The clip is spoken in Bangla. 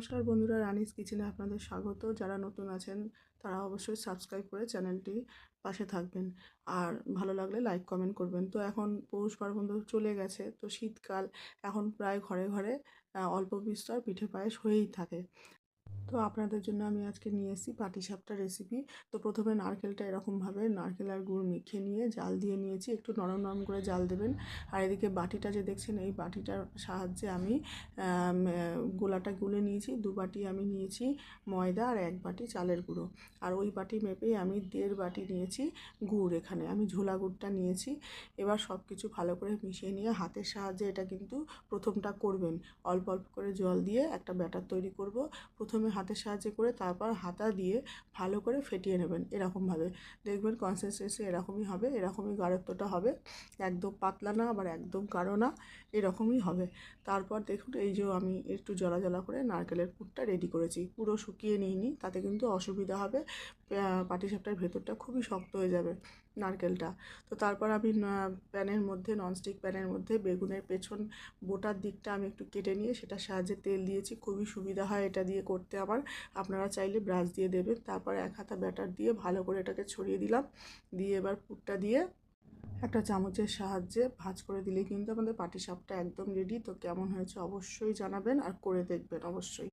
নমস্কার বন্ধুরা, রানিস কিচেনে আপনাদের স্বাগত। যারা নতুন আছেন তারা অবশ্যই সাবস্ক্রাইব করে চ্যানেলটি পাশে থাকবেন, আর ভালো লাগলে লাইক কমেন্ট করবেন। তো এখন পৌষ পার্বণ তো চলে গেছে, তো শীতকাল এখন প্রায় ঘরে ঘরে অল্প বিস্তর পিঠে পায়েস হয়েই থাকে। তো আপনাদের জন্য আমি আজকে নিয়ে এসেছি পাটিসাপটা রেসিপি। তো প্রথমে নারকেলটা এরকমভাবে নারকেল আর গুড় মেখে নিয়ে জাল দিয়ে নিয়েছি, একটু নরম নরম করে জাল দেবেন। আর এদিকে বাটিটা যে দেখছেন, এই বাটিটার সাহায্যে আমি গোলাটা গুলে নিয়েছি। 2 বাটি আমি নিয়েছি ময়দা আর 1 বাটি চালের গুঁড়ো। আর ওই বাটি মেপেই আমি 1.5 বাটি নিয়েছি গুড়। এখানে আমি ঝোলা গুড়টা নিয়েছি। এবার সব কিছু ভালো করে মিশিয়ে নিয়ে হাতের সাহায্যে এটা কিন্তু প্রথমটা করবেন। অল্প অল্প করে জল দিয়ে একটা ব্যাটার তৈরি করব। প্রথমে হাতের সাহায্যে করে তারপর হাতা দিয়ে ভালো করে ফেটিয়ে নেবেন। এরকমভাবে দেখবেন কনসিস্টেন্সি এরকমই হবে, এরকমই গাঢ়ত্বটা হবে। একদম পাতলা না, আবার একদম গাঢ় না, এরকমই হবে। তারপর দেখুন, এই যে আমি একটু জলা জলা করে নারকেলের পুরটা রেডি করেছি। পুরো শুকিয়ে নিইনি, তাতে কিন্তু অসুবিধা হবে। পাটিসাপটার ভেতরটা খুবই শক্ত হয়ে যাবে নারকেলটা। তো তারপর আমি প্যানের মধ্যে, ননস্টিক প্যানের মধ্যে বেগুনের পেছন বোটার দিকটা আমি একটু কেটে নিয়ে সেটার সাহায্যে তেল দিয়েছি। খুবই সুবিধা হয় এটা দিয়ে করতে আমার। আপনারা চাইলে ব্রাশ দিয়ে দেবেন। তারপর 1 হাতা ব্যাটার দিয়ে ভালো করে এটাকে ছড়িয়ে দিলাম। দিয়ে এবার পুরটা দিয়ে একটা চামচের সাহায্যে ভাঁজ করে দিলেই কিন্তু আমাদের পাটিসাপটা একদম রেডি। তো কেমন হয়েছে অবশ্যই জানাবেন, আর করে দেখবেন অবশ্যই।